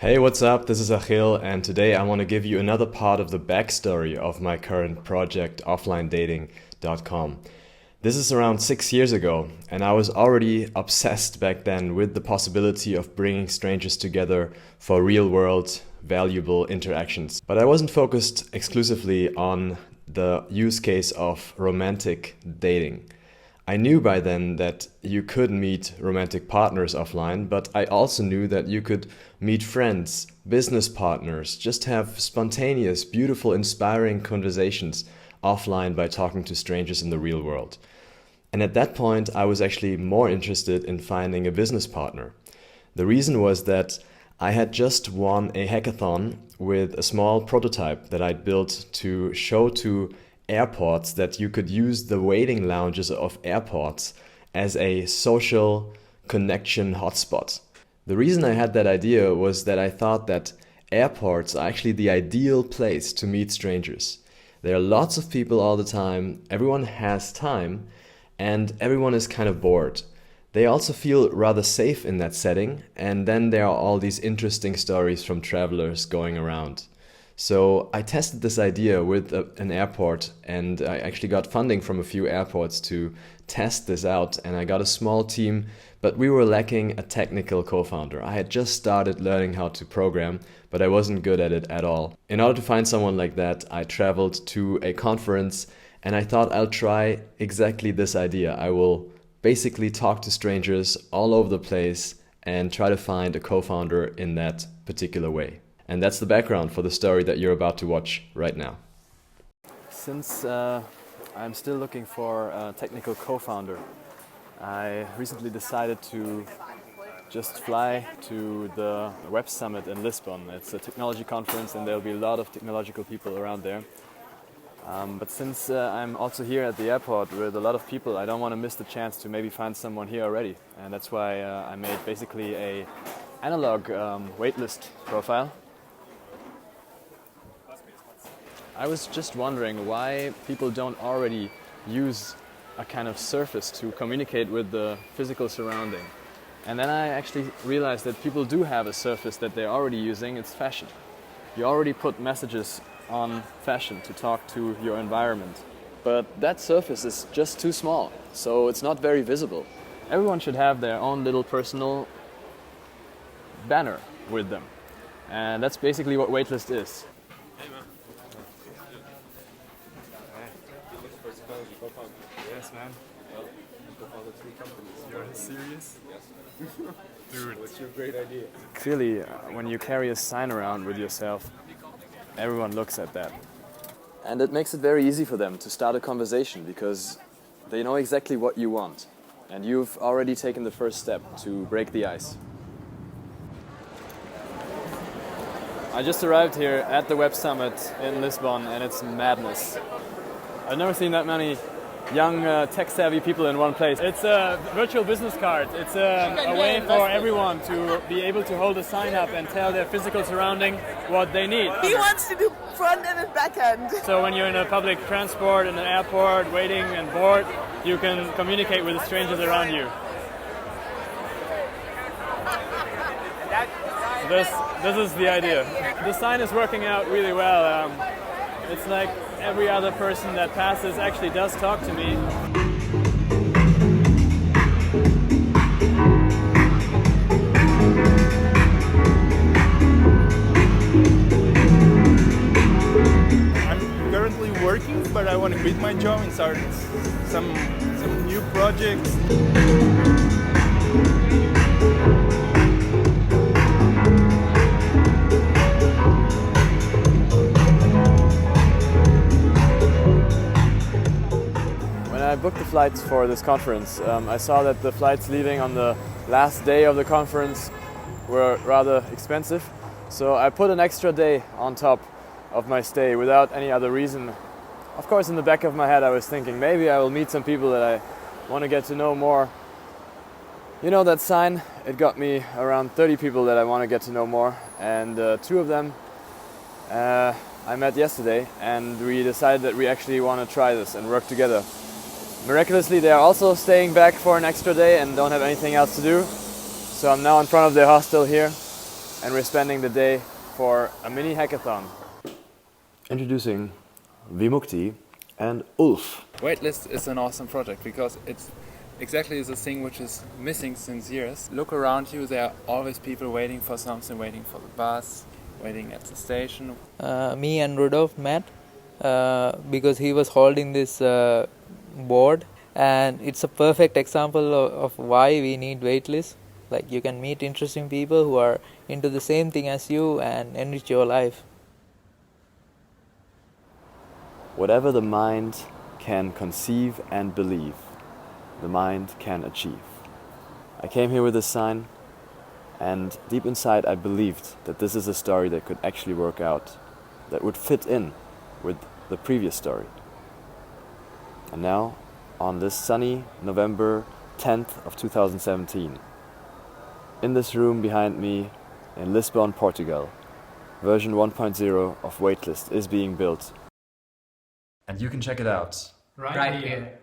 Hey, what's up? This is Achil, and today I want to give you another part of the backstory of my current project, offlinedating.com. This is around 6 years ago, and I was already obsessed back then with the possibility of bringing strangers together for real world, valuable interactions. But I wasn't focused exclusively on the use case of romantic dating. I knew by then that you could meet romantic partners offline, but I also knew that you could meet friends, business partners, just have spontaneous, beautiful, inspiring conversations offline by talking to strangers in the real world. And at that point, I was actually more interested in finding a business partner. The reason was that I had just won a hackathon with a small prototype that I'd built to show to airports that you could use the waiting lounges of airports as a social connection hotspot. The reason I had that idea was that I thought that airports are actually the ideal place to meet strangers. There are lots of people all the time, everyone has time, and everyone is kind of bored. They also feel rather safe in that setting, and then there are all these interesting stories from travelers going around. So I tested this idea with an airport, and I actually got funding from a few airports to test this out, and I got a small team, but we were lacking a technical co-founder. I had just started learning how to program, but I wasn't good at it at all. In order to find someone like that, I traveled to a conference, and I thought I'll try exactly this idea. I will basically talk to strangers all over the place and try to find a co-founder in that particular way. And that's the background for the story that you're about to watch right now. Since I'm still looking for a technical co-founder, I recently decided to just fly to the Web Summit in Lisbon. It's a technology conference and there'll be a lot of technological people around there. But since I'm also here at the airport with a lot of people, I don't want to miss the chance to maybe find someone here already. And that's why I made basically a analog waitlist profile. I was just wondering why people don't already use a kind of surface to communicate with the physical surrounding. And then I actually realized that people do have a surface that they're already using. It's fashion. You already put messages on fashion to talk to your environment. But that surface is just too small, so it's not very visible. Everyone should have their own little personal banner with them. And that's basically what Waitlist is. Yes, man. Well, all the three companies. You're serious? Yes. Dude, what's your great idea? Clearly, when you carry a sign around with yourself, everyone looks at that. And it makes it very easy for them to start a conversation because they know exactly what you want. And you've already taken the first step to break the ice. I just arrived here at the Web Summit in Lisbon and it's madness. I've never seen that many young tech-savvy people in one place. It's a virtual business card. It's a way for everyone to be able to hold a sign up and tell their physical surrounding what they need. He wants to do front end and back end. So when you're in a public transport, in an airport, waiting and bored, you can communicate with the strangers around you. This is the idea. The sign is working out really well. It's like every other person that passes actually does talk to me. I'm currently working, but I want to quit my job and start some new projects. I booked the flights for this conference. I saw that the flights leaving on the last day of the conference were rather expensive, so I put an extra day on top of my stay without any other reason. Of course, in the back of my head I was thinking maybe I will meet some people that I want to get to know more. You know that sign? It got me around 30 people that I want to get to know more, and two of them I met yesterday, and we decided that we actually want to try this and work together. Miraculously, they are also staying back for an extra day and don't have anything else to do. So I'm now in front of their hostel here. and we're spending the day for a mini hackathon. Introducing Vimukti and Ulf. Waitlist is an awesome project because it's exactly the thing which is missing since years. Look around you, there are always people waiting for something, waiting for the bus, waiting at the station. Me and Rudolf met because he was holding this board, and it's a perfect example of why we need waitlist. Like, you can meet interesting people who are into the same thing as you and enrich your life. Whatever the mind can conceive and believe, the mind can achieve. I came here with this sign, and deep inside I believed that this is a story that could actually work out, that would fit in with the previous story. And now, on this sunny November 10th of 2017, in this room behind me in Lisbon, Portugal, version 1.0 of Waitlist is being built. And you can check it out right here.